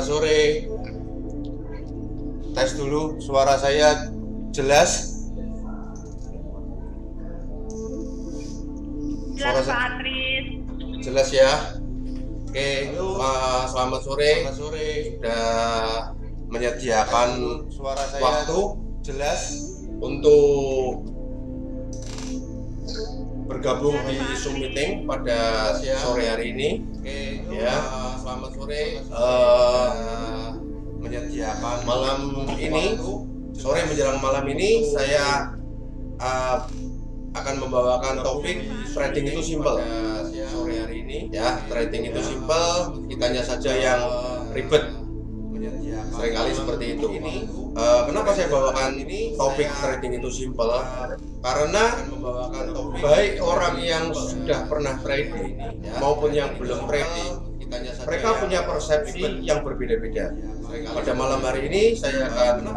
Selamat sore. Tes dulu, suara saya jelas? Jelas Pak Atris. Jelas ya. Oke, selamat sore. Sudah menyediakan suara saya waktu jelas untuk bergabung di Zoom meeting pada sore hari ini. Ya, selamat sore. Menyediakan malam ini, sore menjelang malam ini saya akan membawakan topik trading itu simple. Sore hari ini ya, trading itu simple, kitanya saja yang ribet. Seringkali seperti itu. Kenapa saya bawakan topik trading itu simple? Karena baik orang yang sudah pernah trading maupun yang belum trading, mereka punya persepsi yang berbeda-beda. Pada malam hari ini saya akan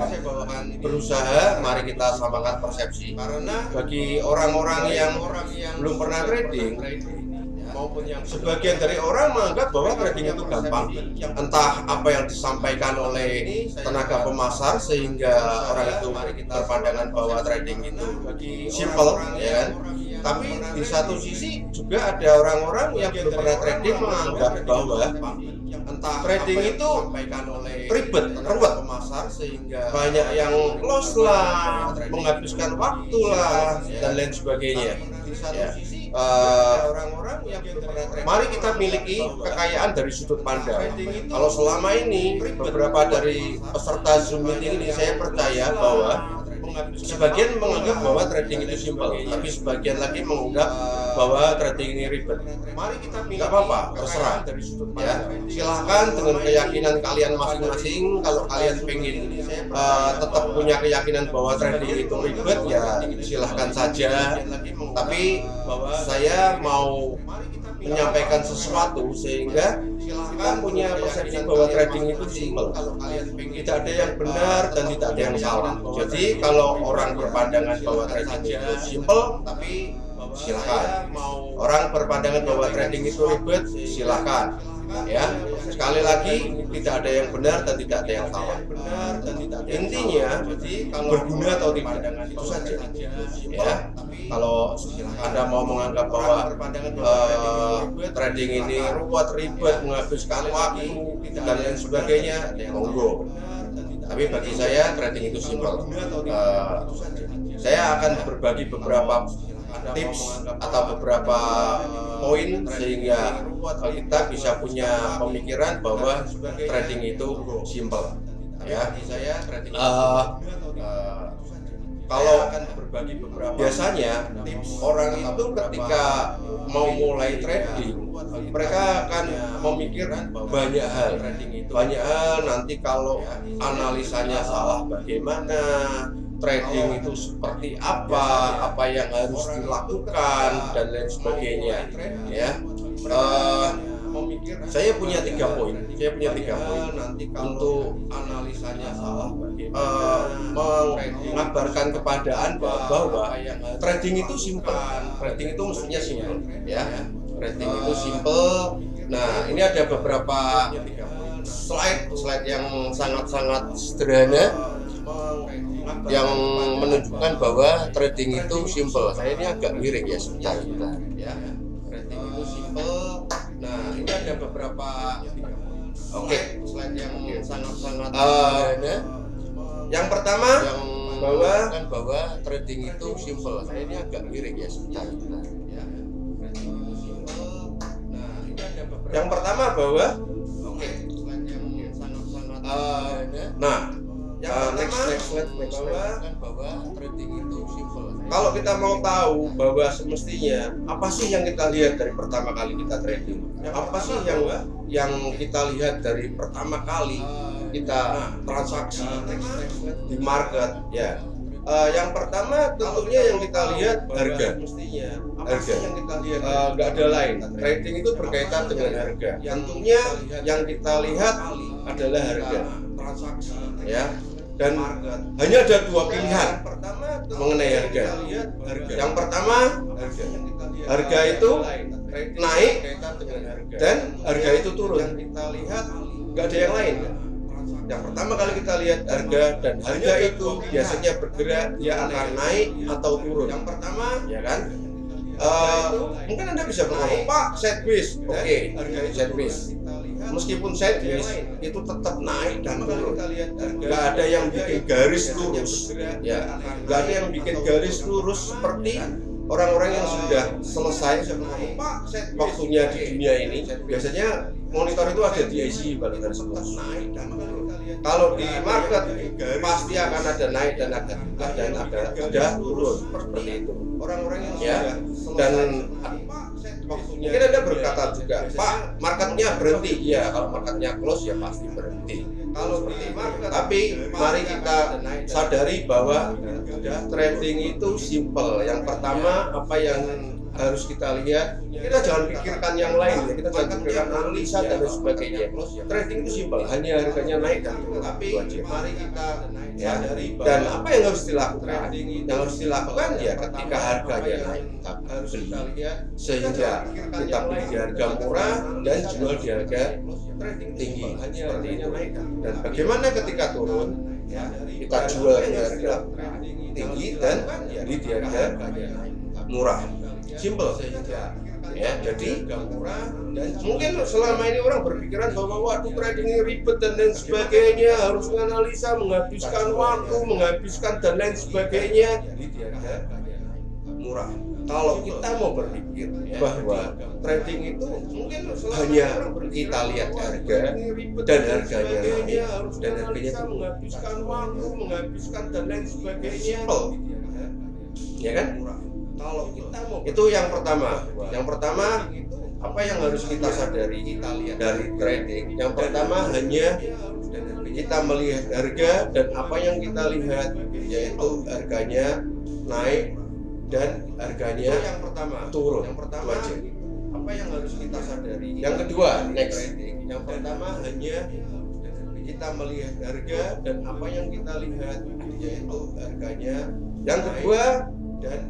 berusaha, mari kita samakan persepsi. Karena bagi orang-orang yang belum pernah trading, sebagian dari orang menganggap bahwa trading itu gampang. Entah apa yang disampaikan oleh tenaga pemasar sehingga orang itu berpandangan bahwa trading itu simple, ya kan? Tapi di satu sisi juga ada orang-orang yang belum pernah trading menganggap bahwa trading itu ribet, ruwet, sehingga banyak yang loss lah, menghabiskan waktu lah, dan lain sebagainya. Ya. Mari kita miliki kekayaan dari sudut pandang. Kalau selama ini beberapa dari peserta Zoom meeting ini, saya percaya bahwa sebagian menganggap bahwa trading itu simple, tapi sebagian lagi menganggap bahwa trading ini ribet. Nggak apa-apa, terserah. Ya, silahkan dengan keyakinan kalian masing-masing. Kalau kalian pengen tetap punya keyakinan bahwa trading itu ribet, ya silahkan saja. Tapi saya mau menyampaikan sesuatu sehingga kita punya persepsi bahwa trading itu simple. Tidak ada yang benar dan tidak ada yang salah. Jadi kalau orang berpandangan bahwa trading itu simple, tapi silakan. Orang berpandangan bahwa trading itu ribet, silakan. Ya, sekali lagi tidak ada yang benar dan tidak ada yang salah. Intinya berguna atau tidak, itu saja. Ya, kalau Anda mau menganggap bahwa trading ini ruwet, ribet, menghabiskan waktu dan lain sebagainya, monggo. Tapi bagi saya trading itu simpel. Saya akan berbagi beberapa tips atau beberapa poin sehingga kita bisa punya pemikiran bahwa trading itu simple. Ya, kalau biasanya orang itu ketika mau mulai trading, mereka akan memikirkan banyak hal. Nanti kalau analisanya salah bagaimana, trading itu seperti apa yang harus dilakukan dan lain sebagainya. Ya, saya punya tiga poin untuk analisanya salah mengabarkan kepada Anda bahwa trading itu simple. Trading itu mestinya simple, ya. Trading itu simple. Nah, ini ada beberapa slide yang sangat-sangat sederhana yang menunjukkan bahwa trading itu simple. Saya ini agak miring ya sebentar. Ya, trading itu simple. Nah, ini ada beberapa slide yang sangat-sangat sederhana. Yang pertama bahwa trading itu simple. Saya ini agak miring ya sebentar. Ya, trading itu simple. Nah, ini ada beberapa. Yang pertama bahwa slide yang sangat-sangat next slide bahwa trading itu simple. Kalau kita mau tahu bahwa semestinya apa sih yang kita lihat dari pertama kali kita trading? Apa sih yang kita lihat dari pertama kali kita transaksi di market? Ya, yang pertama tentunya yang kita lihat harga. Nggak ada lain. Trading itu berkaitan dengan harga. Tentunya yang kita lihat adalah harga. Ya. Dan hanya ada dua pilihan mengenai harga. Yang pertama, harga itu naik dan harga itu turun. Yang kita lihat nggak ada yang lain. Yang pertama kali kita lihat harga, dan harga itu biasanya bergerak, dia akan naik atau turun. Yang pertama, ya kan? Mungkin Anda bisa berkata, Pak, sideways. Oke, sideways. Meskipun sideways itu tetap naik dan turun. Nggak ada yang bikin garis lurus, ya. Nggak ada yang bikin garis lurus seperti orang-orang yang sudah selesai waktunya di dunia ini. Biasanya monitor itu ada di ICU kalau tersebut. Kalau di market pasti akan ada naik dan ada turun seperti itu. Orang-orang yang sudah selesai. Mungkin Anda berkata juga, Pak, marketnya berhenti. Ya, kalau marketnya close ya pasti berhenti. Kalau di market, tapi mari kita sadari bahwa trading itu simple. Yang pertama, apa yang harus kita lihat, kita jangan pikirkan yang lain, ya. Kita jangan pikirkan analisa dan sebagainya. Trading itu simpel, hanya harganya naik dan turun. Tapi mari kita sadari bahwa dan apa yang harus dilakukan? Yang harus dilakukan ya ketika harganya naik, kita beli, sehingga kita beli di harga murah dan jual di harga tinggi seperti itu. Dan bagaimana ketika turun? Kita jual di harga tinggi dan beli di harga murah. Simple, ya. Jadi mungkin selama ini orang berpikiran bahwa waduh trading ini ribet dan lain sebagainya, harus menganalisa, menghabiskan waktu, menghabiskan dan lain sebagainya. Murah. Kalau kita mau berpikir bahwa trading itu mungkin hanya kita lihat harga dan harganya naik dan harganya itu menghabiskan waktu, menghabiskan dan lain sebagainya. Simple, ya kan? Kalau kita mau itu yang pertama. Yang pertama, apa yang harus kita sadari dari trading? Yang pertama hanya kita melihat harga, dan apa yang kita lihat yaitu harganya naik dan harganya yang pertama turun. Yang pertama aja. Apa yang harus kita sadari? Yang kedua, next. Yang pertama hanya kita melihat harga, dan apa yang kita lihat yaitu harganya. Yang kedua,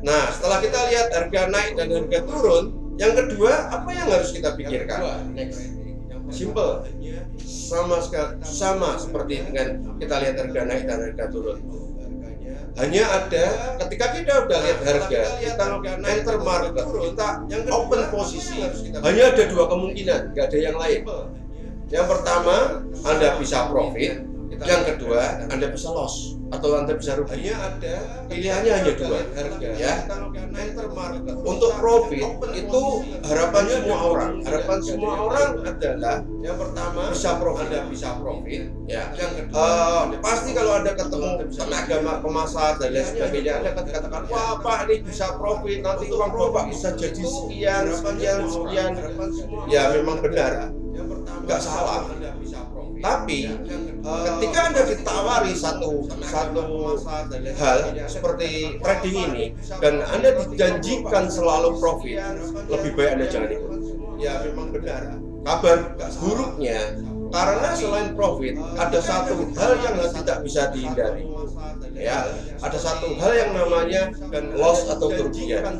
nah, setelah kita lihat harga naik dan harga turun, yang kedua apa yang harus kita pikirkan? Simple, sama seperti dengan kita lihat harga naik dan harga turun. Hanya ada ketika kita udah lihat harga, kita enter market, kita open posisi, hanya ada dua kemungkinan, nggak ada yang lain. Yang pertama, Anda bisa profit. Yang kedua, Anda bisa loss atau Anda bisa rugi. Pilihannya hanya dua, ya. Untuk profit itu harapan semua orang. Harapan semua orang adalah yang pertama bisa profit. Anda bisa profit, ya. Yang kedua, pasti kalau Anda ketemu tenaga pemasar dan lain sebagainya, Anda akan katakan, wah Pak, ini bisa profit, nanti uang Bapak bisa jadi sekian. Ya memang benar, nggak salah. Tapi ketika Anda ditawari satu hal seperti trading ini dan Anda dijanjikan selalu profit, lebih baik Anda jangan ikut. Ya memang benar. Kabar buruknya, karena selain profit ada satu hal yang tidak bisa dihindari. Ya, ada satu hal yang namanya loss atau kerugian.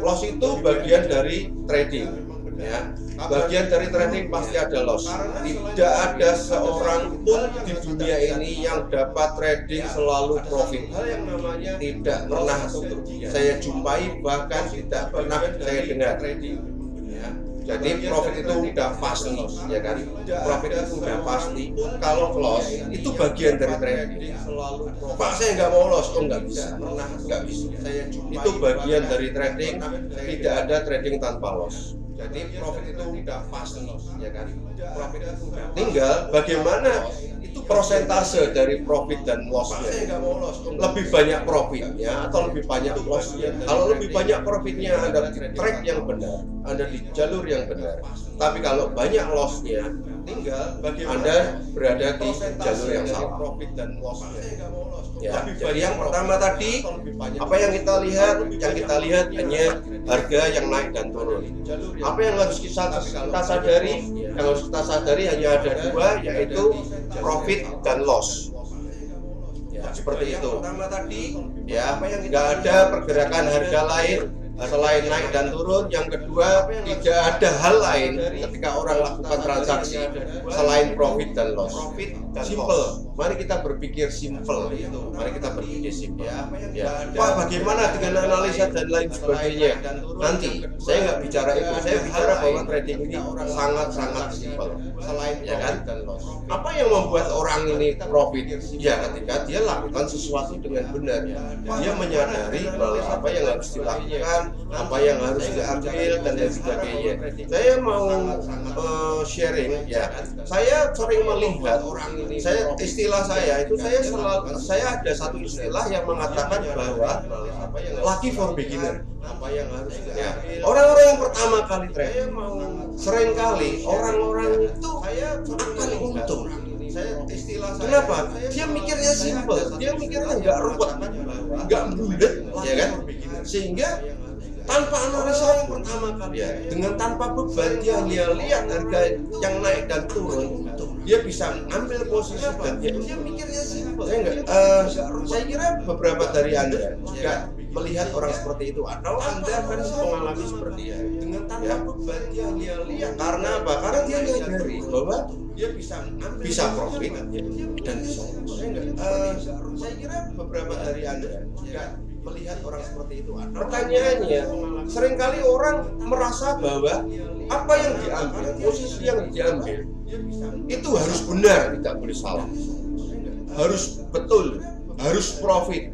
Loss itu bagian dari trading. Ya, bagian dari trading pasti ada loss. Tidak ada seorang pun di dunia ini yang dapat trading selalu profit. Tidak pernah saya jumpai, bahkan tidak pernah saya dengar. Jadi profit itu udah pasti, ya kan? Profit itu udah pasti. Kalau loss itu bagian dari trading. Pak, saya nggak mau loss, nggak bisa. Nggak bisa. Itu bagian dari trading. Tidak ada trading tanpa loss. Jadi profit itu udah pasti, ya kan? Profit itu udah. Tinggal bagaimana itu persentase dari profit dan loss-nya. Lebih banyak profitnya atau lebih banyak loss-nya. Kalau lebih banyak profitnya, Anda di track yang benar, Anda di jalur yang benar. Tapi kalau banyak loss-nya, tinggal Anda berada di jalur yang salah. Profit dan loss-nya. Ya, jadi yang pertama tadi, apa yang kita lihat? Yang kita lihat hanya harga yang naik dan turun. Apa yang harus kita sadari? Yang harus kita sadari hanya ada dua, yaitu profit dan loss. Ya, seperti itu. Ya, nggak ada pergerakan harga lain selain naik dan turun. Yang kedua, tidak ada hal lain ketika orang lakukan transaksi selain profit dan loss. Simple. Mari kita berpikir simple. Mari kita berpikir simple. Ya. Pak, bagaimana dengan analisa dan lain sebagainya? Nanti saya nggak bicara itu. Saya bicara bahwa trading ini sangat-sangat simple. Ya kan? Apa yang membuat orang ini profit? Ya, ketika dia lakukan sesuatu dengan benar. Dia menyadari bahwa apa yang harus dilakukan, apa yang harus diambil dan lain sebagainya. Saya mau sharing ya. Saya sering melihat istilah saya itu saya ada satu istilah yang mengatakan bahwa lucky for beginner. Ya, orang-orang yang pertama kali trading, seringkali orang-orang itu akan untung. Kenapa? Dia mikirnya simple, dia mikirnya nggak ruwet, nggak bulat, ya kan? Sehingga tanpa analisa yang pertama kali, ya, dengan tanpa beban dia hanya lihat harga yang naik dan turun, dia bisa ambil posisi dan dia mikirnya simple. Saya kira beberapa dari Anda juga melihat orang seperti itu atau Anda kan mengalami seperti itu. Dengan tanpa beban dia hanya lihat. Karena apa? Karena dia menyadari bahwa dia bisa profit dan bisa. Saya kira beberapa dari Anda juga melihat orang seperti itu. Pertanyaannya, seringkali orang merasa bahwa apa yang diambil, posisi yang diambil itu harus benar, tidak boleh salah, harus betul, harus profit.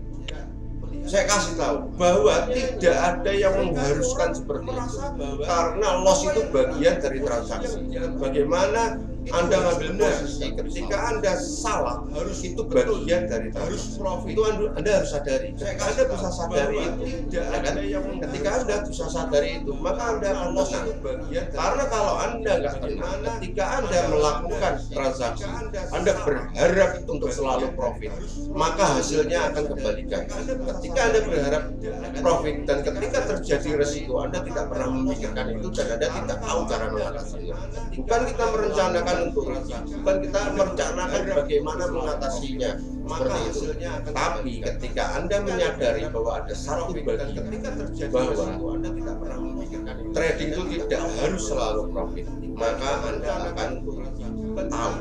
Saya kasih tahu bahwa tidak ada yang mengharuskan seperti itu, karena loss itu bagian dari transaksi. Bagaimana Anda ngambil posisi ketika Anda salah, itu bagian dari transaksi. Itu Anda harus sadari. Anda bisa sadari itu, ya kan? Ketika Anda bisa sadari itu, maka Anda akan tenang. Karena kalau Anda nggak tenang, ketika Anda melakukan transaksi, Anda berharap untuk selalu profit, maka hasilnya akan kebalikan. Ketika Anda berharap profit dan ketika terjadi resiko, Anda tidak pernah memikirkan itu dan Anda tidak tahu cara mengatasinya. Bukan kita merencanakan untuk bukan kita merencanakan bagaimana mengatasinya seperti itu. Tapi ketika Anda menyadari bahwa ada satu bagian bahwa trading itu tidak harus selalu profit, maka Anda akan tahu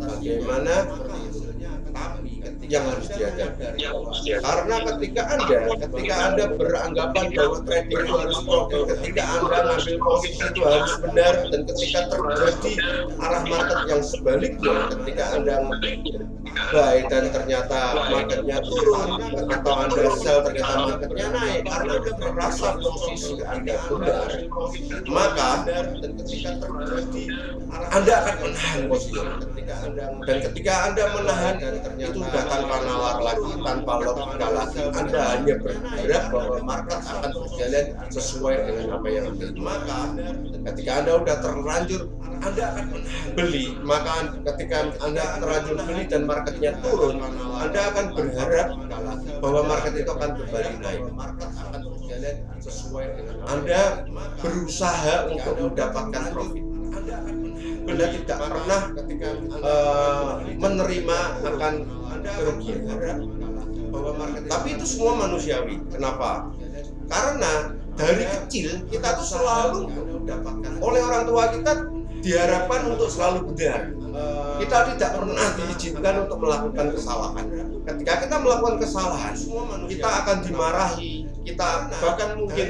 bagaimana yang harus dihadapi. Karena ketika Anda beranggapan bahwa trading itu harus profit, ketika Anda ngambil posisi itu harus benar, dan ketika terjadi arah market yang sebaliknya, ketika Anda buy dan ternyata marketnya turun, atau Anda sell ternyata marketnya naik, karena Anda merasa posisi Anda benar, maka Anda akan menahan posisi. Dan ketika Anda menahan, itu sudah tanpa nalar lagi, tanpa logika lagi. Anda hanya berharap bahwa market akan berjalan sesuai dengan apa yang Anda. Maka ketika Anda sudah terlanjur Anda akan beli, maka ketika Anda terlanjur beli dan marketnya turun, Anda akan berharap bahwa market itu akan kembali naik. Anda berusaha untuk mendapatkan profit. Anda tidak pernah menerima akan kerugian. Tapi itu semua manusiawi. Kenapa? Karena dari kecil kita tuh selalu oleh orang tua kita diharapkan untuk selalu benar. Kita tidak pernah diizinkan untuk melakukan kesalahan. Ketika kita melakukan kesalahan, kita akan dimarahi, kita bahkan mungkin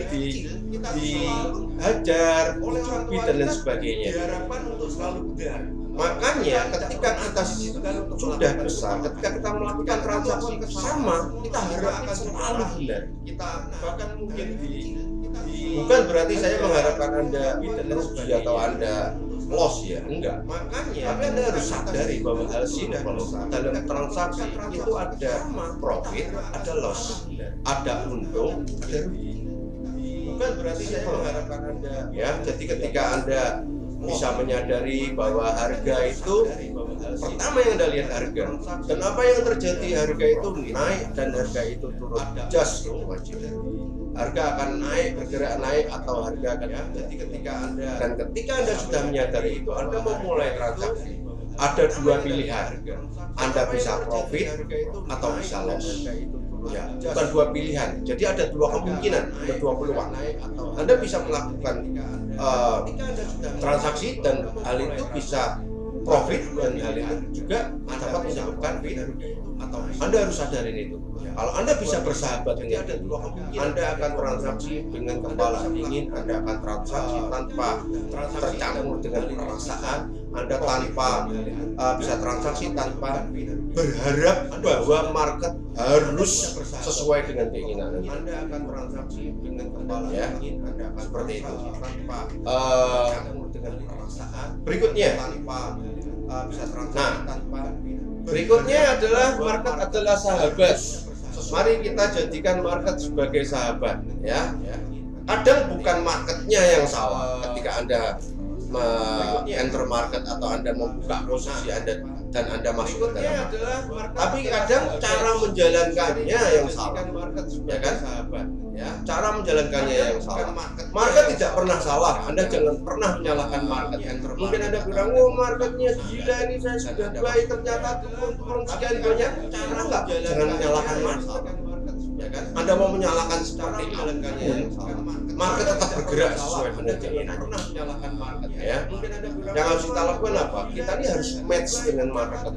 dihajar, dicubi dan lain sebagainya. Diharapkan untuk selalu benar. Makanya ketika kita sudah besar, ketika kita melakukan transaksi sama, kita harapkan selalu benar. Kita bahkan mungkin bukan berarti saya mengharapkan Anda rugi atau Anda loss ya, enggak. Makanya, tapi Anda harus sadari bahwa hal simple dalam transaksi itu ada profit, ada loss, ada untung, ada rugi. Bukan berarti saya mengharapkan Anda ya. Jadi ketika Anda bisa menyadari bahwa harga itu pertama yang Anda lihat harga, dan apa yang terjadi, harga itu naik dan harga itu turun, just itu wajib. Harga akan naik, bergerak naik, atau harga akan jadi ketika Anda sudah menyadari itu, Anda memulai transaksi. Ada dua pilihan, Anda bisa profit atau bisa loss. Ya, bukan dua pilihan. Jadi ada dua kemungkinan, ada dua peluang. Anda bisa melakukan transaksi dan hal itu bisa profit dan hal itu juga dapat menyebabkan rugi. Anda harus sadarin itu. Kalau Anda bisa bersahabat dengan itu, Anda akan transaksi dengan kepala dingin, Anda akan transaksi tanpa tercampur dengan perasaan, Anda tanpa bisa transaksi tanpa berharap bahwa market harus sesuai dengan keinginan Anda akan transaksi dengan kepala dingin, Anda akan seperti itu. Berikutnya, berikutnya adalah market adalah sahabat. Mari kita jadikan market sebagai sahabat, ya. Kadang bukan marketnya yang salah ketika Anda enter market atau Anda membuka posisi Anda dan Anda masuk ke dalam market. Tapi kadang cara menjalankannya yang salah, ya kan? Cara menjalankannya yang salah. Market tidak pernah salah. Anda jangan pernah menyalahkan market. Mungkin Anda bilang, oh marketnya gila ini, saya sudah baik ternyata turun sekian banyak. Enggak, jangan menyalahkan market. Anda mau menyalahkan seperti apapun, market tetap bergerak sesuai dengan keinginan. Ya. Yang harus kita lakukan apa? Kita ini harus match dengan market.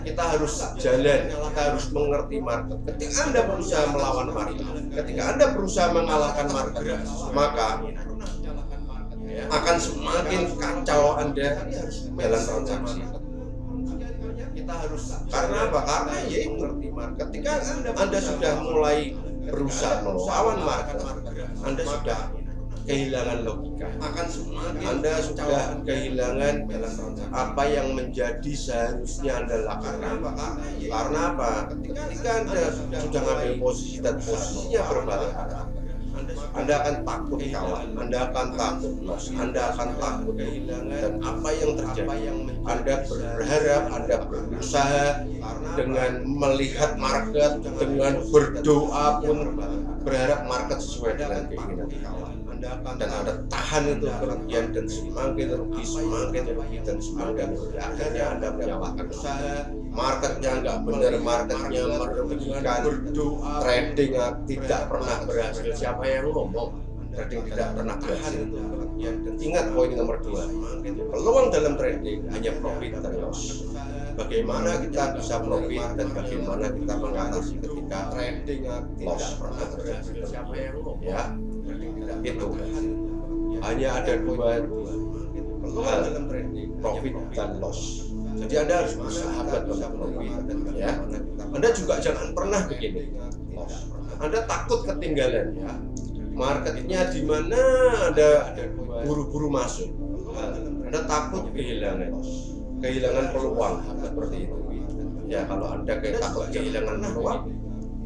Kita harus jalan, kita harus mengerti market. Ketika Anda berusaha melawan market, ketika Anda berusaha mengalahkan market, maka akan semakin kacau Anda dalam transaksi. Karena apa? Karena ya mengerti market. Ketika Anda sudah mulai berusaha melawan market, Anda sudah kehilangan logika. Anda sudah kehilangan apa yang menjadi seharusnya Anda lakukan. Karena apa? Ketika Anda sudah ngambil posisi dan posisinya berbalik arah, Anda akan takut kalah, Anda akan takut loss, Anda akan takut kehilangan. Dan apa yang terjadi? Anda berharap, Anda berusaha dengan melihat market, dengan berdoa pun berharap market sesuai dengan keinginan. Dan Anda tahan itu kerugian dan semakin rugi, dan semakin rugi. Akhirnya Anda menyalahkan usaha, marketnya nggak benar, marketnya merugikan, trading tidak pernah berhasil. Siapa yang ngomong trading tidak pernah berhasil? Ingat poin nomor 2, peluang dalam trading hanya profit dan loss. Bagaimana kita bisa profit dan bagaimana kita mengatasi ketika trading loss pernah berhasil? Siapa yang ngomong? Ya, itu hanya ada dua hal, profit dan loss. Jadi Anda harus bersahabat dengan profit, ya. Anda juga jangan pernah begini, Anda takut ketinggalan, ya. Marketnya di mana Anda buru-buru masuk, Anda takut kehilangan peluang seperti itu. Ya, kalau Anda takut kehilangan peluang,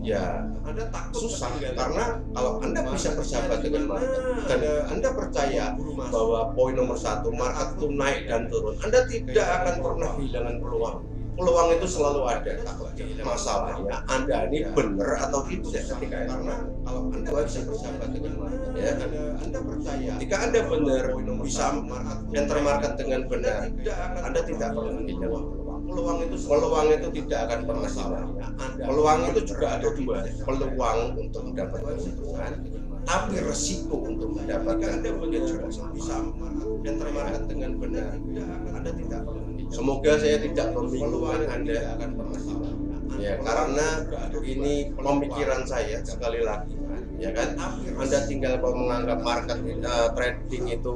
ya Anda takut susah. Karena kalau Anda bisa bersahabat dengan market dan Anda percaya bahwa poin nomor 1, market itu naik dan turun, Anda tidak akan pernah kehilangan peluang. Peluang itu selalu ada. Masalahnya Anda ini benar atau tidak ketika itu. Karena kalau Anda bisa bersahabat dengan market, ya, Anda percaya jika Anda benar bisa enter market dengan benar, Anda tidak pernah kehilangan peluang itu tidak akan pernah salah. Peluang itu juga ada dua, peluang untuk mendapatkan keuntungan, tapi resiko untuk mendapatkan keuntungan juga bisa enter market dengan benar, Anda tidak pernah. Semoga saya tidak membingungkan Anda akan pernah salah. Ya, karena ini pemikiran saya sekali lagi, ya kan? Anda tinggal mau menganggap market trading itu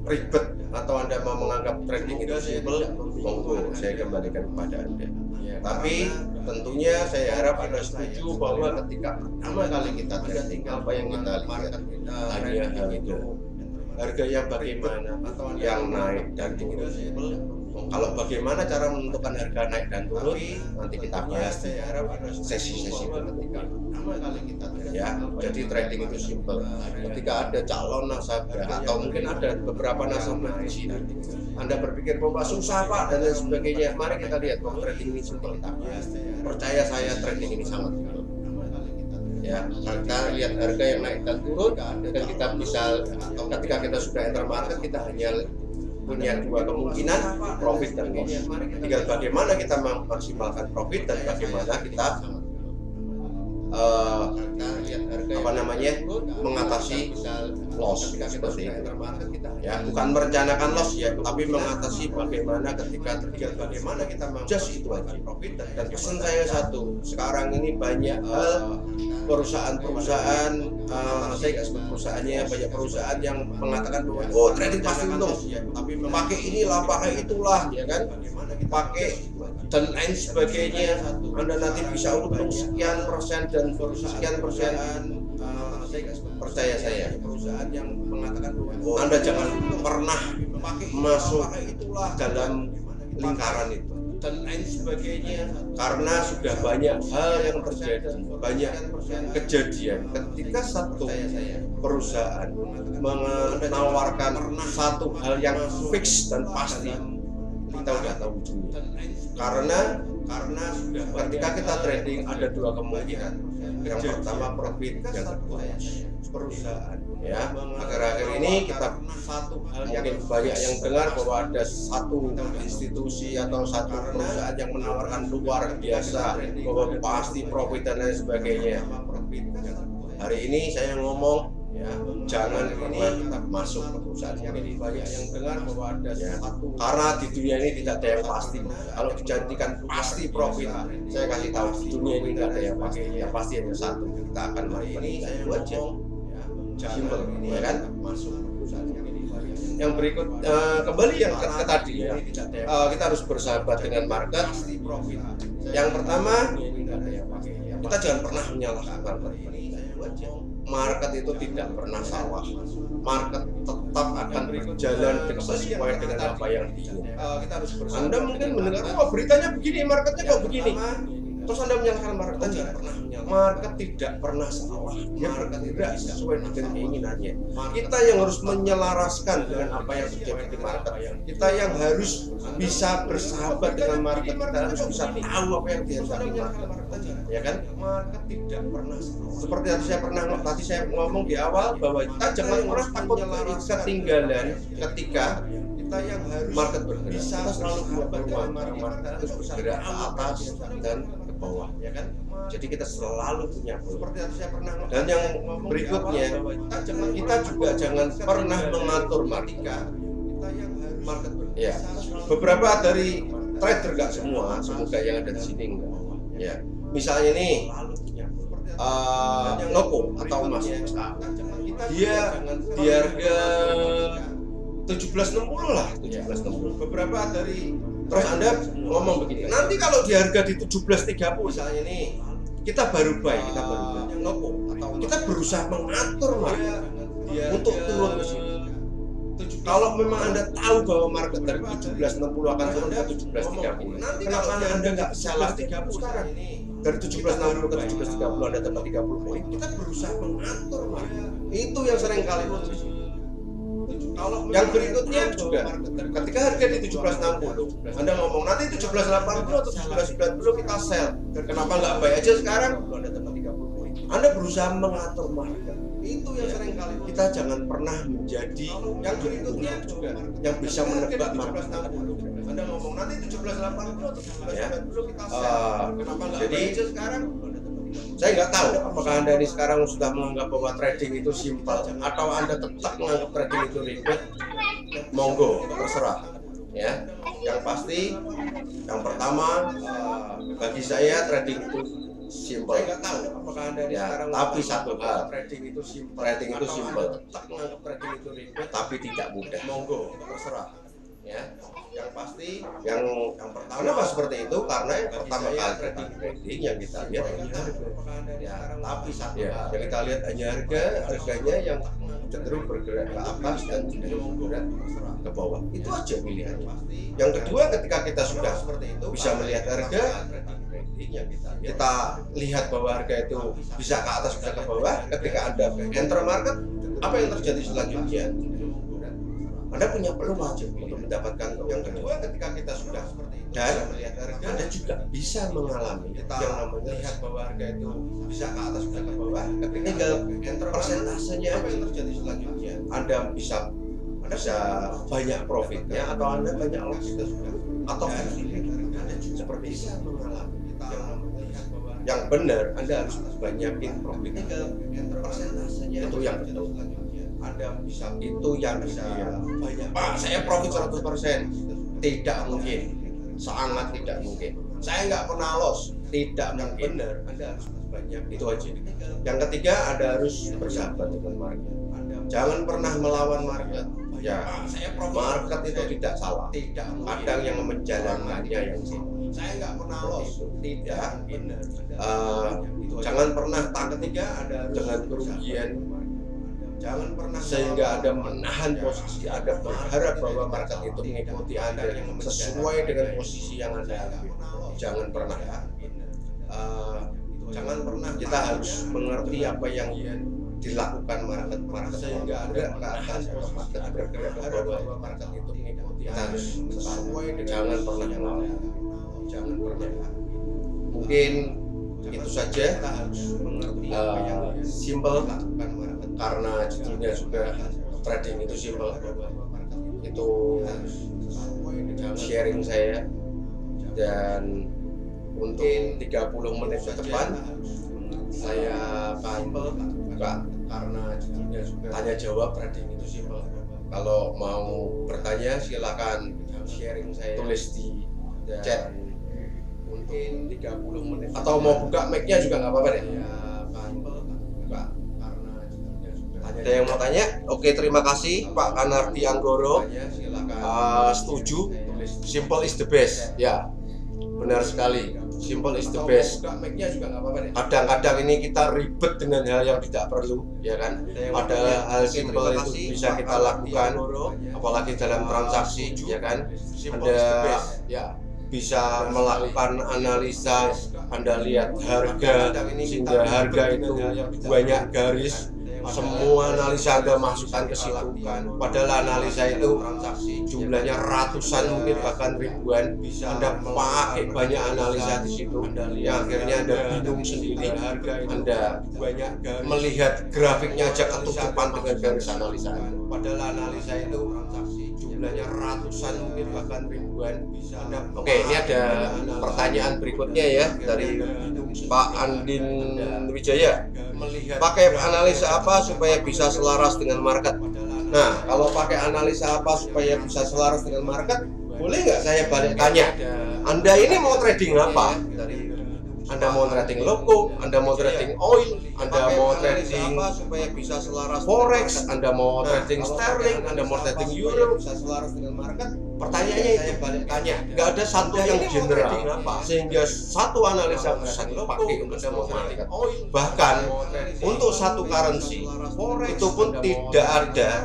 ribet atau Anda mau menganggap trading itu simple, monggo saya kembalikan kepada Anda. Tapi tentunya saya harap Anda setuju bahwa ketika pertama kali kita trading, apa yang kita lihat hanya hal itu, harganya bagaimana, yang naik dan turun. Kalau bagaimana cara menentukan harga naik dan turun, nanti kita bahas di sesi-sesi berikutnya. Ya, jadi trading itu simple. Ketika ada calon nasabah atau mungkin ada beberapa nasabah di sini, Anda berpikir bahwa susah Pak dan lain sebagainya, mari kita lihat bahwa trading ini simple. Percaya saya, trading ini sangat simple. Ya, kita lihat harga yang naik dan turun, dan kita bisa, ketika kita sudah enter market, kita hanya punya dua kemungkinan, profit dan loss. Tinggal bagaimana kita memaksimalkan profit dan bagaimana kita apa namanya, mengatasi loss seperti itu ya, bukan merencanakan loss ya, tapi mengatasi bagaimana ketika terjadi, bagaimana kita mengadjust itu aja. Dan pesan saya satu, sekarang ini banyak hal perusahaan-perusahaan, saya nggak sebut perusahaannya, banyak perusahaan yang mengatakan bahwa oh trading pasti untung, pakai inilah, pakai itulah, ya kan, pakai dan lain sebagainya, Anda nanti bisa untung sekian persen dan sekian persen. Percaya saya, perusahaan yang mengatakan bahwa Anda jangan pernah masuk dalam lingkaran itu dan lain sebagainya, karena sudah banyak hal yang terjadi, banyak kejadian ketika satu perusahaan menawarkan satu hal yang fix dan pasti, kita udah tahu ujungnya. Karena ketika kita trading ada dua kemungkinan, yang pertama profit, yang kedua perusahaan. Ya, akhir-akhir ini kita mungkin banyak yang dengar bahwa ada satu institusi atau satu perusahaan yang menawarkan luar biasa bahwa pasti profit dan lain sebagainya. Hari ini saya ngomong, ya, jangan pernah kita masuk ke perusahaan ini. Banyak yang dengar bahwa ada satu, karena di dunia ini tidak ada yang pasti. Kalau dijadikan pasti profit, saya kasih tahu di dunia ini tidak ada yang pasti. Yang pasti hanya satu, kita akan hari ini saya ngomong, simple, ya kan? Masuk ke perusahaan ini. Yang berikut kembali yang ke tadi ya, kita harus bersahabat dengan market. Yang pertama, kita jangan pernah menyalahkan market. Market itu tidak pernah salah. Market tetap akan berjalan sesuai dengan apa yang diinginkan. Anda mungkin mendengar, oh beritanya begini, marketnya kok begini, terus Anda menyalahkan market. Tidak pernah. Market tidak pernah salah. Market tidak sesuai dengan keinginannya. Kita yang harus menyelaraskan dengan apa yang terjadi di market. Kita yang harus bisa bersahabat dengan market. Kita harus bisa tahu apa yang terjadi di market. Ya kan? Market tidak pernah salah. Seperti tadi saya ngomong di awal bahwa kita jangan pernah takut ketinggalan ketika kita yang harus market bergerak. Kita selalu punya peluang karena market terus bergerak ke atas dan ke bawah, ya kan? Jadi kita selalu punya peluang. Seperti yang saya pernah. Dan yang berikutnya, kita juga jangan pernah mengatur market. Kita yang harus market bergerak. Ya, beberapa dari trader, nggak semua, semoga yang ada di sini enggak. Ya, misalnya nih, Loko atau emas, dia di harga 1760 lah, 1760. Beberapa dari terus Anda ngomong begini, nanti kalau di harga di 1730 misalnya nih, kita baru buy, kita berusaha mengatur market untuk turun ke sini. Kalau memang Anda tahu bahwa market dari 1760 akan turun ke 1730, kenapa Anda nggak salah 30 sekarang? Dari 1760 ke 1730 Anda dapat 30 poin. Kita berusaha mengatur market. Itu yang sering kali terjadi. Yang berikutnya juga, ketika harga di 1760, Anda ngomong nanti 1780 atau 1790 kita sell. Kenapa nggak buy aja sekarang? Anda dapat 30 poin. Anda berusaha mengatur market. Itu yang sering kali kita jangan pernah menjadi yang berikutnya juga yang bisa menebak market. Anda ngomong nanti 1780 atau 1790 kita sell. Kenapa nggak buy aja sekarang? Saya nggak tahu apakah Anda ini sekarang sudah menganggap bahwa trading itu simpel atau Anda tetap menganggap trading itu ribet. Monggo, terserah. Ya, yang pasti, yang pertama, bagi saya trading itu simpel. Saya nggak tahu apakah Anda ini sekarang, tapi satu hal, trading itu simpel. Tetap menganggap trading itu ribet, tapi tidak mudah. Monggo, terserah. Ya, yang pasti, yang pertama, kenapa seperti itu? Karena yang pertama kali trading yang kita lihat hanya harga, ya, tapi satu hal yang kita lihat hanya harganya yang cenderung bergerak ke atas dan cenderung bergerak ke bawah. Itu aja pilihannya. Yang kedua, ketika kita sudah bisa melihat harga, kita lihat bahwa harga itu bisa ke atas bisa ke bawah. Ketika Anda enter market, apa yang terjadi selanjutnya? Anda punya peluang untuk mendapatkan. Yang kedua, ketika kita sudah dan melihat harga, Anda juga bisa mengalami yang namanya lihat bahwa harga itu bisa ke atas bisa ke bawah. Ketika tinggal enter persentasenya, apa yang terjadi selanjutnya? Anda bisa banyak profitnya atau Anda banyak loss atau Anda juga seperti bisa mengalami yang namanya lihat bahwa yang benar, Anda harus banyakin profit. Itu yang betul. Anda bisa itu yang bisa banyak. Pak, saya profit 100%. Tidak mungkin. Sangat tidak mungkin. Saya nggak pernah loss. Tidak mungkin. Benar, Anda harus banyak. Itu aja. Yang ketiga, Anda harus bersahabat dengan market. Jangan pernah melawan market. Ya, market itu tidak salah. Kadang yang menjalankannya yang salah. Saya nggak pernah loss. Tidak. Jangan pernah takut dengan kerugian. Jangan pernah sehingga Anda menahan posisi Anda, berharap bahwa market itu mengikuti Anda sesuai dengan posisi yang Anda ambil. Jangan pernah. Jangan pernah. Kita harus mengerti apa yang dilakukan market sehingga Anda menahan market bergerak bahwa market itu mengikuti Anda harus sesuai dengan. Jangan pernah melawan. Jangan pernah. Mungkin itu saja. Kita harus mengerti simple. Karena judulnya juga trading itu simple. Itu sharing saya, dan untuk 30 menit ke depan saya akan buka karena judulnya juga tanya jawab. Trading itu simple. Kalau mau bertanya silakan sharing saya, tulis di chat. Mungkin 30 menit atau mau buka mic-nya juga nggak apa-apa deh. Buka. Ada yang mau tanya? Oke, terima kasih Pak Kanardi Anggoro. Setuju. Simple is the best. Ya, benar sekali. Simple is the best. Kadang-kadang ini kita ribet dengan hal yang tidak perlu, ya kan? Padahal hal simple itu bisa kita lakukan, apalagi dalam transaksi, ya kan? Anda ya bisa melakukan analisa. Anda lihat harga, sehingga harga itu banyak garis. Semua analisa Anda masukkan ke situ, padahal analisa itu jumlahnya ratusan, mungkin bahkan ribuan. Anda pakai banyak analisa di situ, yang akhirnya Anda bingung sendiri. Anda melihat grafiknya aja ketutupan dengan garis analisa, padahal analisa itu jumlahnya ratusan, mungkin bahkan ribuan. Oke, ini ada pertanyaan berikutnya ya dari Pak Andin Wijaya. Pakai analisa apa supaya bisa selaras dengan market? Nah, kalau pakai analisa apa supaya bisa selaras dengan market, boleh nggak saya balik tanya? Anda ini mau trading apa? Anda mau trading loko, Anda mau trading oil, Anda mau trading supaya bisa selaras forex, Anda mau trading sterling, Anda mau trading euro, bisa selaras dengan market? Pertanyaannya itu balik tanya, nggak ada satu yang general sehingga satu analisa bisa dipakai untuk semua market. Bahkan untuk satu currency itu pun tidak ada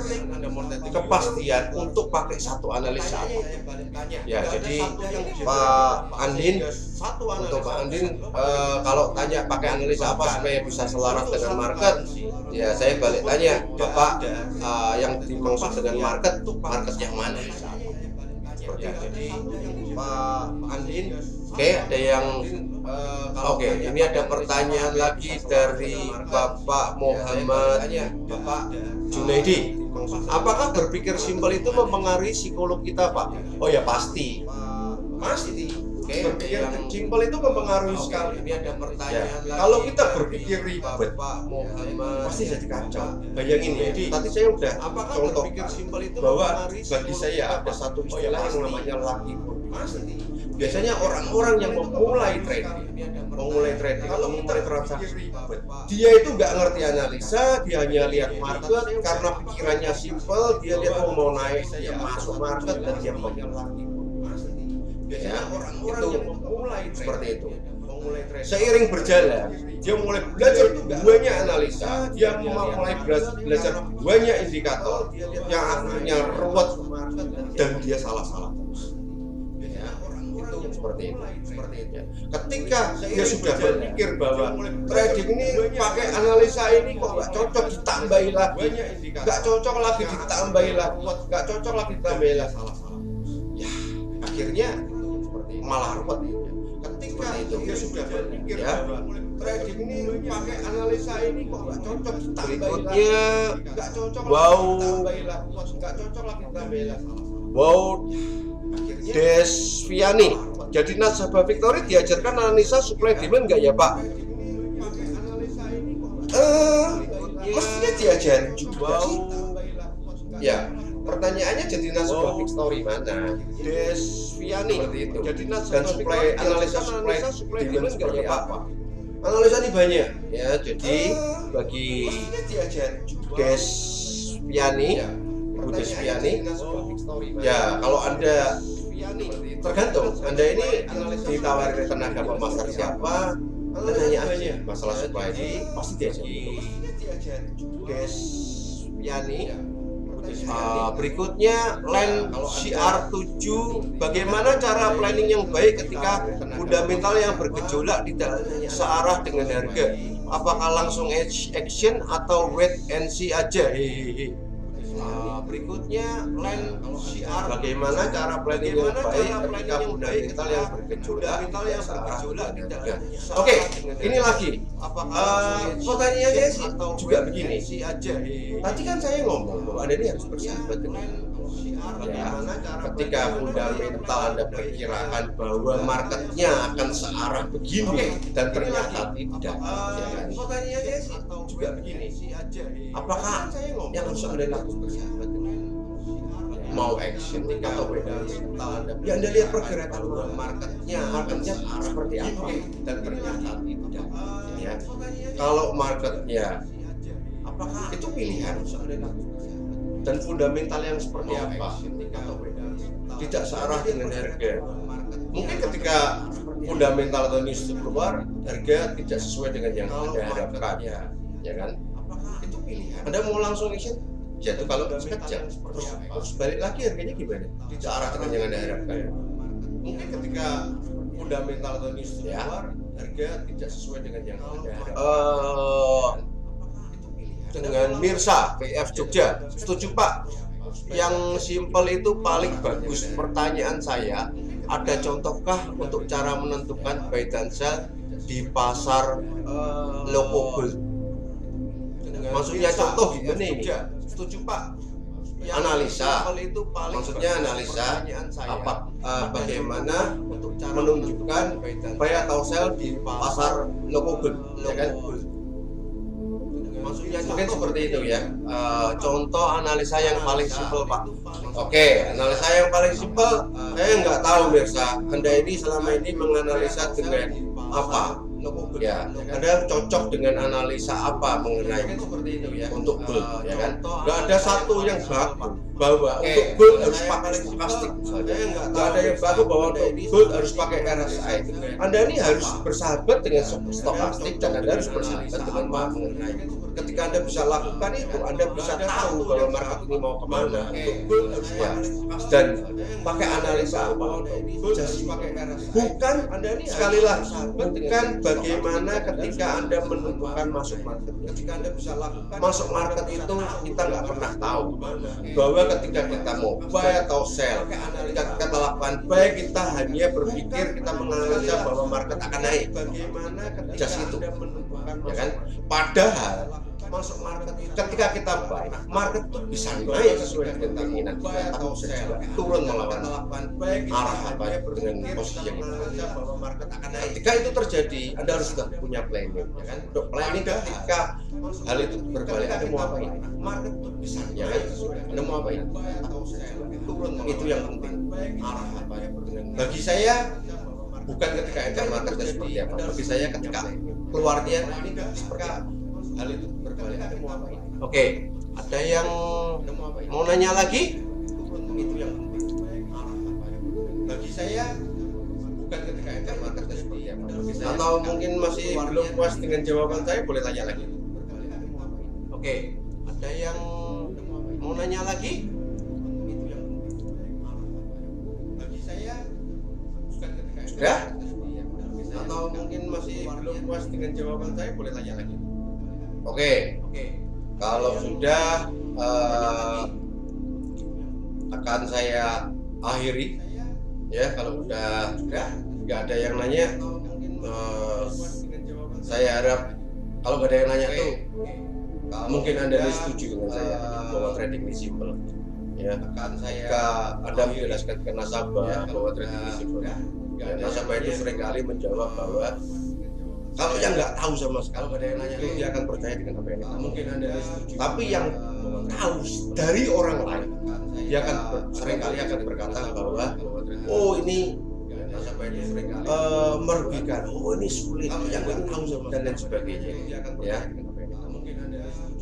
kepastian untuk pakai satu analisa. Ya, jadi Pak Andin, untuk Pak Andin, kalau tanya pakai analisa apa supaya bisa selaras dengan market, ya saya balik tanya, Bapak yang dimaksud dengan market yang mana? Ya, jadi Pak Andin, oke, ada yang oke, ini ada pertanyaan lagi dari Bapak Muhammad Junaidi. Apakah berpikir simpel itu mempengaruhi psikolog kita, Pak? Oh ya, pasti. Berpikir simpel itu mempengaruhi sekali. Ini ada pertanyaan lagi. Kalau kita berpikir ribet, pasti jadi kacau. Bayangin ya, tadi saya udah contoh bahwa bagi saya ada satu istilah yang namanya lucky opportunity. Biasanya orang-orang yang memulai trading, kalau memulai transaksi, dia itu nggak ngerti analisa, dia hanya lihat market karena pikirannya simple. Dia lihat mau naik, dia masuk market dan dia beli. Ya, itu seperti itu. Seiring berjalan, dia mulai belajar banyak analisa, dia mulai belajar banyak indikator yang akhirnya ruwet dan dia salah-salah terus. Ya, itu seperti itu. Ketika dia sudah berpikir bahwa trading ini pakai analisa ini kok nggak cocok, ditambahi lagi, nggak cocok lagi, ditambahi lagi, nggak cocok lagi, ditambahi lagi, ya akhirnya malah ruwet. Ketika dia sudah berpikir bahwa trading ini pakai analisa ini kok nggak cocok, berikutnya nggak cocok, wow Desviani, Jadi nasabah Victory diajarkan analisa supply demand nggak ya Pak? Mestinya diajarin juga sih. Ya, pertanyaannya jadi nasabah Victory mana? Desviani seperti itu. Jadi dan analisa supply demand nggak ya Pak? Analisa ini banyak ya. Jadi bagi Desviani, Ibu Desviani, ya kalau Anda tergantung Anda ini ditawari tenaga pemasar siapa, Anda tanya aja masalah supply ini pasti diajarin. Desviani. Berikutnya line CR7, bagaimana cara planning yang baik ketika fundamental yang bergejolak tidak searah dengan harga? Apakah langsung action atau wait and see aja? Hehehe. Berikutnya line CR, bagaimana cara planning yang baik ketika fundamental yang bergejolak tidak searah dengan harga? Oke, ini lagi. Pertanyaannya sih juga begini. Tadi kan saya ngomong bahwa Anda ini harus bersahabat dengan ketika fundamental Anda perkirakan bahwa marketnya akan searah begini dan ternyata tidak. Pertanyaannya sih juga begini. Apakah yang harus Anda lakukan mau action atau ya Anda lihat pergerakan marketnya seperti apa dan ternyata tidak ya. Kalau marketnya apakah itu pilihan dan fundamental yang seperti apa tidak searah dengan harga, mungkin ketika fundamental atau news itu keluar harga tidak sesuai dengan yang Anda harapkan ya kan, itu pilihan. Anda mau langsung action jatuh kalau sekejap terus balik lagi harganya gimana? Tidak arah dengan yang Anda harapkan. Mungkin ketika fundamental atau news keluar harga tidak sesuai dengan yang Anda harapkan. Dengan Mirsa PF Jogja, setuju Pak. Yang simpel itu paling bagus. Pertanyaan saya, ada contohkah untuk cara menentukan buy dan sell di pasar local? Maksudnya contoh gimana ini? Setuju Pak. Analisa, maksudnya analisa bagaimana menunjukkan buy atau sell di pasar local, ya kan? Maksudnya mungkin seperti itu ya. Contoh analisa yang paling simpel Pak. Oke, analisa yang paling simpel, saya nggak tahu Mirsa, Anda ini selama ini menganalisa dengan apa? Ya, Anda cocok dengan analisa apa mengenai untuk gold, ya kan? Nggak ada satu yang baku bahwa untuk gold harus pakai stokastik misalnya. Nggak ada yang baku bahwa untuk gold harus pakai RSI. Anda ini harus bersahabat dengan stokastik dan Anda harus bersahabat dengan mengenai. Ketika Anda bisa lakukan itu, Anda bisa tahu bahwa market ini mau kemana. Untuk gold harus dan pakai analisa apa? Bukan sekali lagi, bukan bagaimana ketika Anda menentukan masuk market. Ketika Anda bisa lakukan masuk market itu kita nggak pernah tahu bahwa ketika kita mau buy atau sell, ketika kita lakukan buy kita hanya berpikir kita menganalisa bahwa market akan naik. Bagaimana ketika itu, ya kan? Padahal masuk market ketika kita buy, market itu bisa naik sesuai dengan keinginan kita, atau juga turun melawan arah apa dengan posisi yang kita bahwa market akan naik. Ketika itu terjadi, Anda harus sudah punya planning, ya kan? Untuk planning ketika hal itu berbalik, Anda mau apain? Market itu bisa naik sesuai, Anda mau apain? Turun itu yang penting. Arah apa dengan bagi saya bukan ketika enter market seperti apa, bagi saya ketika keluarnya seperti apa. Hal itu berbalik, ada mau apain? Oke, ada yang mau nanya lagi? Itu yang penting. Bagi saya bukan ketika enter market seperti apa. Atau mungkin masih belum puas dengan jawaban saya, boleh tanya lagi. Oke, ada yang mau nanya lagi? Itu yang penting. Bagi saya bukan ketika sudah? Atau mungkin masih belum puas dengan jawaban saya, boleh tanya lagi. Oke. Kalau sudah akan saya akhiri ya. Kalau sudah nggak ada yang nanya, saya harap kalau nggak ada yang nanya tuh mungkin Anda setuju dengan saya bahwa trading ini simple ya. Jika Anda menjelaskan ke nasabah bahwa trading ini simple, Nasabah itu seringkali menjawab bahwa kalau yang nggak tahu sama sekali, kalau ada yang nanya, dia akan percaya dengan apa yang kita mungkin Anda setuju. Tapi yang tahu dari orang lain, dia akan seringkali akan berkata bahwa oh ini nasabah itu seringkali merugikan, oh ini sulit, yang nggak tahu sama dan lain sebagainya. Ya.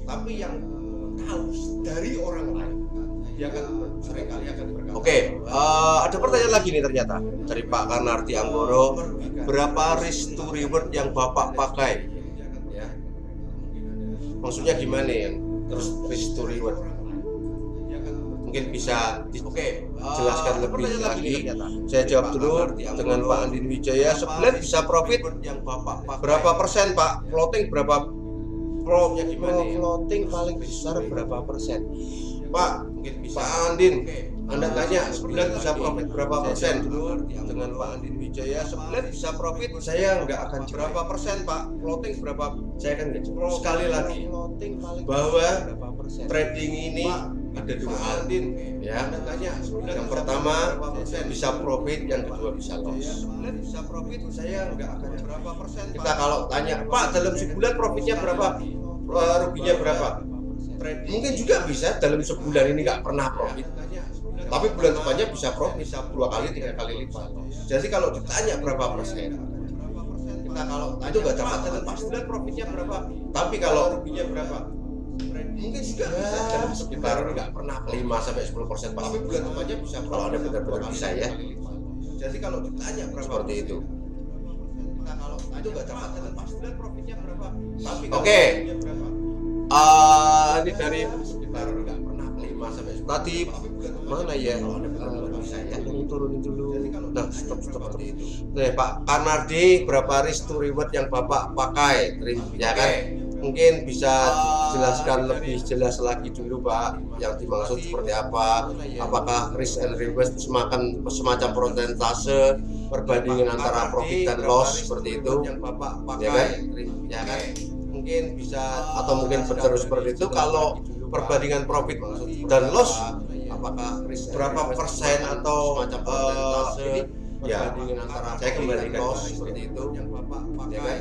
Tapi yang tahu dari orang lain, dia akan seringkali akan berkata. Oke, ada pertanyaan lagi nih ternyata dari Pak Karnardi Anggoro. Berapa risk to reward yang Bapak pakai? Ya. Maksudnya gimana ya? Terus risk to reward? Mungkin bisa jelaskan lebih lagi. Saya jawab dulu dengan Pak Andin Wijaya. Sebulan bisa profit yang Bapak pakai. Berapa persen Pak? Floating berapa? Floating paling besar berapa persen? Pak Andin, Anda tanya sebulan bisa profit berapa persen? Dengan Pak Andin Wijaya, sebulan bisa profit, saya nggak akan berapa persen Pak? Floating berapa? Saya akan nggak jawab. Sekali lagi bahwa trading ini ada dua hal, ya. Yang pertama bisa profit, yang kedua bisa loss. Bisa profit, saya nggak akan berapa persen. Kita kalau tanya Pak dalam sebulan profitnya berapa? Ruginya berapa? Mungkin juga bisa dalam sebulan ini nggak pernah profit, tapi bulan depannya bisa profit 2 kali 3 kali lipat. Jadi kalau ditanya berapa persen, kita kalau itu nggak dapat data pas bulan profitnya berapa, tapi kalau ruginya berapa, mungkin juga bisa dalam sekitar nggak pernah 5-10% tapi bulan depannya bisa profit. Kalau ada benar-benar bisa ya. Jadi kalau ditanya berapa seperti itu, kita kalau itu nggak dapat data pas bulan profitnya berapa, tapi oke. Ini dari sekitar nggak pernah 5-10 tadi mana ya? Turunin dulu. Nah, stop. Oke, Pak Karnardi, berapa risk to reward yang Bapak pakai? Ya kan? Mungkin bisa jelaskan lebih jelas lagi dulu Pak, yang dimaksud seperti apa? Apakah risk and reward semacam persentase perbandingan antara profit dan loss seperti itu? Ya kan? Ya kan? Mungkin bisa atau mungkin terus seperti itu. Kalau perbandingan profit dan loss, apakah berapa persen atau ini ya saya kembali ke loss seperti itu, ya kan?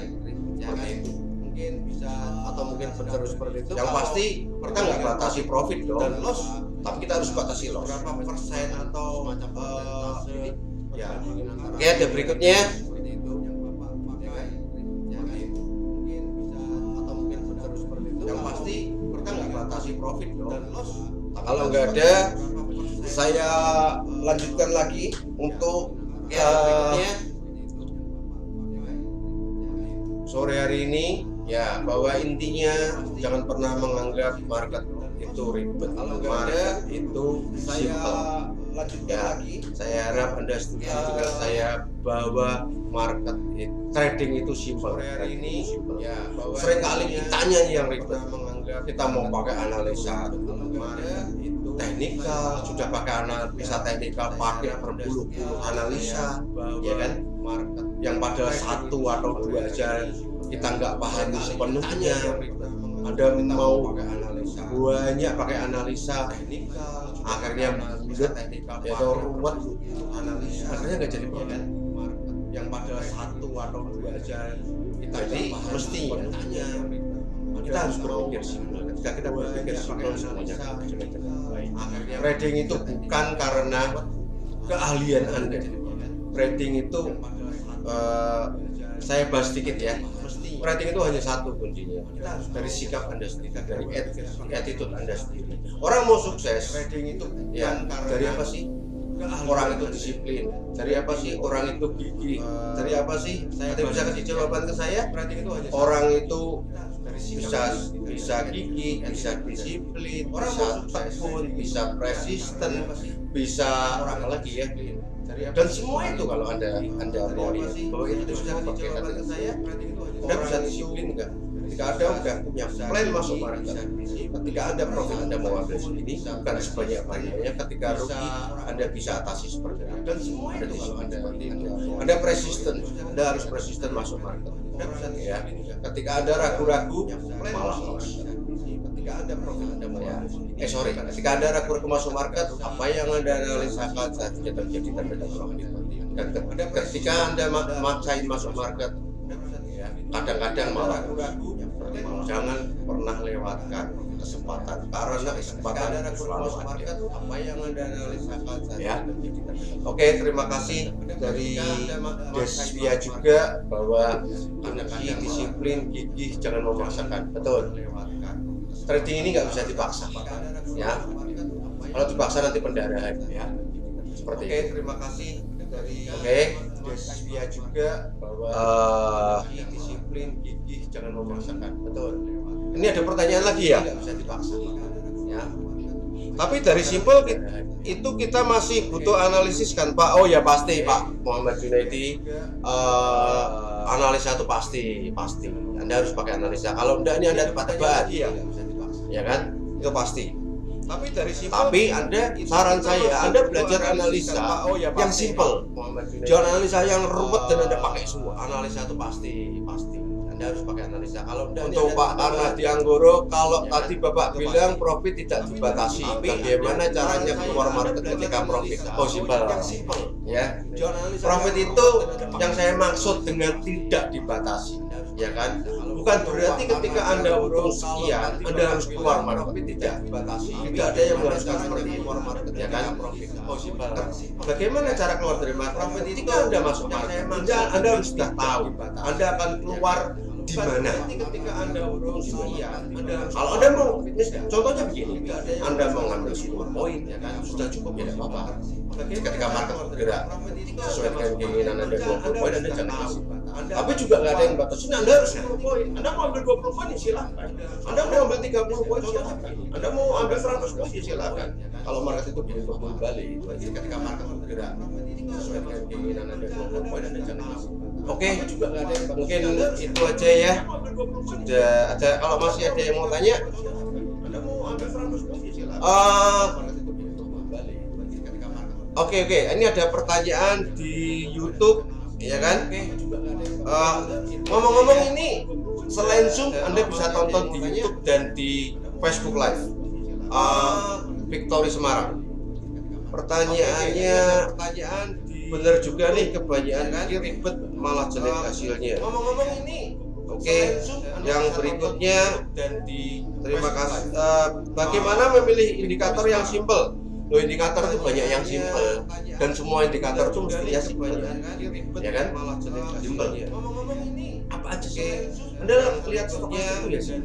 Seperti itu mungkin bisa atau mungkin terus seperti itu. Yang pasti kita nggak batasi profit dong dan loss, tapi kita harus batasi loss. Berapa persen atau ini ya. Oke, ada berikutnya. Yang pasti kita nggak batasi profit dong dan loss. Kalau nggak ada, saya lanjutkan lagi untuk sore hari ini ya, bahwa intinya jangan pernah menganggap market itu ribet. Kalau nggak ada itu simple. Ya, saya harap Anda setuju dengan saya bahwa market trading itu simple. Hari ini ya, seringkali kitanya yang ribet. Kita mau pakai analisa teknikal, sudah pakai analisa teknikal, pakai berpuluh-puluh analisa, ya kan? Yang pada 1 atau 2 aja kita nggak pahami sepenuhnya. Anda mau banyak pakai analisa teknikal, akhirnya bulat atau ruwet, akhirnya nggak jadi kan? Yang pada 1 atau 2 aja kita jadi mestinya kita harus berpikir simpel. Ketika kita berpikir simpel, semuanya trading itu bukan karena keahlian Anda. Trading itu saya bahas sedikit ya. Trading itu hanya satu kuncinya, dari sikap Anda sendiri, dari attitude Anda sendiri. Orang mau sukses, trading itu ya dari apa sih? Orang itu disiplin. Dari apa sih? Orang itu gigih. Dari apa sih? Ada bisa kasih jawaban ke saya? Orang itu bisa gigih, bisa disiplin, bisa tekun, bisa persisten, bisa apa lagi ya? Dan semua itu kalau anda mau lihat bahwa itu sudah berkaitan dengan saya, Anda bisa disiplin nggak? Ketika Anda udah punya plan masuk market, ketika Anda profit Anda mau ambil segini, bukan sebanyak-banyaknya. Ketika rugi Anda bisa atasi seperti itu. Dan semua itu kalau Anda persisten, Anda harus persisten masuk market. Ya, ketika Anda ragu-ragu malah loss. Ketika Anda profit Anda mau ketika Anda ragu-ragu masuk market, apa yang Anda analisakan saat terjadi dan profit. Dan ketika Anda maksain masuk market, ya, kadang-kadang malah ragu. Jangan pernah lewatkan kesempatan, karena kesempatan itu selalu ada. Apa yang Anda analisakan ya. Oke, terima kasih dari Desvia juga bahwa kunci disiplin, gigih, jangan memaksakan. Betul. Trading ini nggak bisa dipaksa, ya. Kalau dipaksa nanti pendarahan, ya. Seperti itu. Terima kasih dari Desvia juga bahwa disiplin, gigih, jangan memaksakan. Betul. Ini ada pertanyaan lagi ya? Nggak bisa dipaksa, ya. Tapi dari simpel itu kita masih butuh analisis kan Pak? Oh ya pasti Pak Muhammad Junaidi, analisa itu pasti. Anda harus pakai analisa. Kalau enggak ini Anda tebak-tebakan, ya kan? Itu pasti. Tapi Anda, saran saya, Anda belajar analisa yang simpel. Jangan analisa yang ruwet dan Anda pakai semua. Analisa itu pasti. Anda harus pakai analisa. Kalau untuk Pak Arnadi Anggoro, kalau tadi Bapak bilang profit tidak dibatasi, bagaimana caranya keluar market ketika profit? Oh simpel, ya. Profit itu yang saya maksud dengan tidak dibatasi, ya kan? Bukan berarti ketika Anda untung sekian, Anda harus keluar market. Tidak dibatasi. Tidak ada yang mengharuskan seperti itu, ya kan? Oh simpel. Bagaimana cara keluar dari market? Ketika Anda masuk market, Anda harus sudah tahu Anda akan keluar di mana. Ketika Anda untung sekian, kalau Anda mau, contohnya begini, Anda mau ngambil 10 poin, ya kan, sudah cukup ya, tidak apa-apa. Ketika market bergerak sesuai dengan keinginan Anda 20 poin, Anda jangan kasih. Tapi juga nggak ada yang batasin, Anda harus 10 poin. Anda mau ambil 20 poin, silahkan. Anda mau ambil 30 poin, silahkan. Anda mau ambil 100 poin, silahkan. Kalau market itu belum kembali, ketika market bergerak sesuai dengan keinginan Anda 20 poin, Anda jangan kasih. Oke, mungkin itu aja ya. Sudah ada, kalau masih ada yang mau tanya, oke, ini ada pertanyaan di YouTube, ya kan? Ngomong-ngomong ini, selain Zoom, Anda bisa tonton di YouTube dan di Facebook Live. Victory Semarang. Pertanyaannya, benar juga nih, kebanyakan ribet malah jelek hasilnya. Ngomong-ngomong ini, yang berikutnya, terima kasih. Bagaimana memilih indikator yang simple? Loh, indikator itu banyak yang simple dan semua indikator itu mestinya simple, ya kan? Simple. Ngomong-ngomong ini, apa aja sih? Anda lihat stoknya itu ya sih.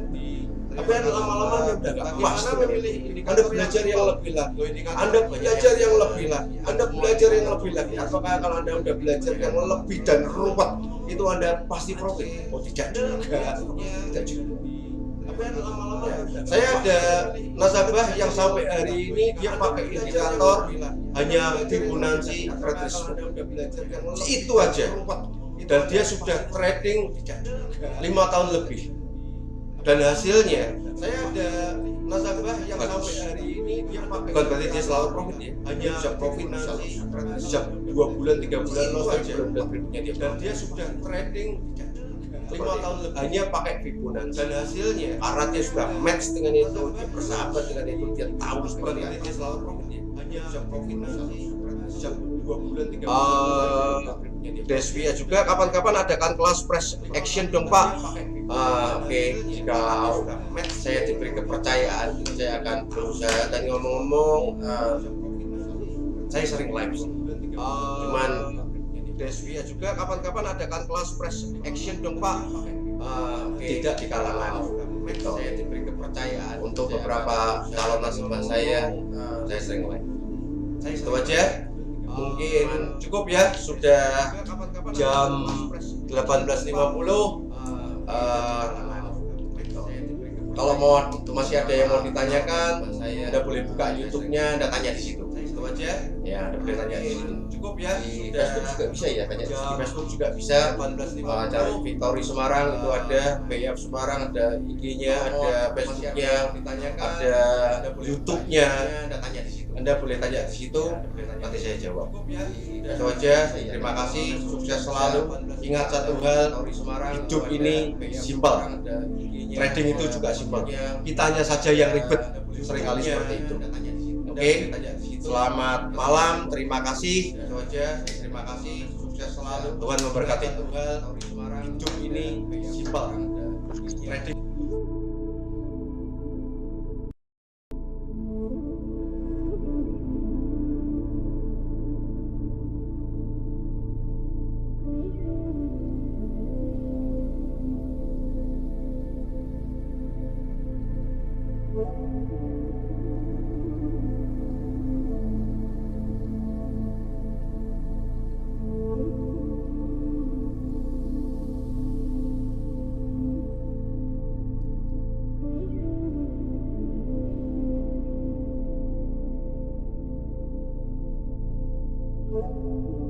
Tapi lama-lama Anda udah nggak puas. Anda belajar yang lebih lagi. Apakah kalau Anda udah belajar yang lebih dan ruwet, itu Anda pasti profit? Oh tidak juga. Saya ada nasabah yang sampai hari ini dia pakai indikator hanya Fibonacci retracement. Itu aja. Dan dia sudah trading 5 tahun lebih. Dan hasilnya, saya ada nasabah yang sampai hari ini dia pakai, bukan berarti dia selalu profit ya, hanya bisa profit bisa 2 bulan 3 bulan loss aja, dan dia sudah trading 5 tahun lebih hanya pakai Fibonacci. Dan hasilnya, karena dia sudah match dengan itu, dia bersahabat dengan itu, dia tahu seperti itu, dia selalu profit ya, hanya bisa profit bisa 2 bulan 3 bulan. Desvia juga kapan-kapan adakan kelas press action dong Pak. Jika saya diberi kepercayaan, saya akan berusaha. Dan ngomong-ngomong, saya sering live sih. Cuman Desvia juga kapan-kapan adakan kelas press action dong Pak. Tidak di kalangan saya diberi kepercayaan. Untuk beberapa calon nasabah saya sering live. Itu aja. Mungkin cukup ya, sudah jam 18.50. Kalau mau masih ada yang mau ditanyakan, Anda boleh buka YouTube-nya, Anda tanya di situ. Itu aja. Ya, Anda boleh tanya di situ. Cukup ya. Di Facebook juga bisa ya, tanya di Facebook juga bisa. Cari Victory Semarang itu ada, BF Semarang ada IG-nya, ada Facebook-nya, ada YouTube-nya. Anda boleh tanya di situ, nanti saya jawab. Itu aja. Terima kasih, sukses selalu. Ingat satu hal, hidup ini simpel. Trading itu juga simpel. Kitanya saja yang ribet, seringkali seperti itu. Oke, selamat malam, terima kasih. Itu aja, terima kasih, sukses selalu. Tuhan memberkati. Hidup ini simpel. Trading. Thank you.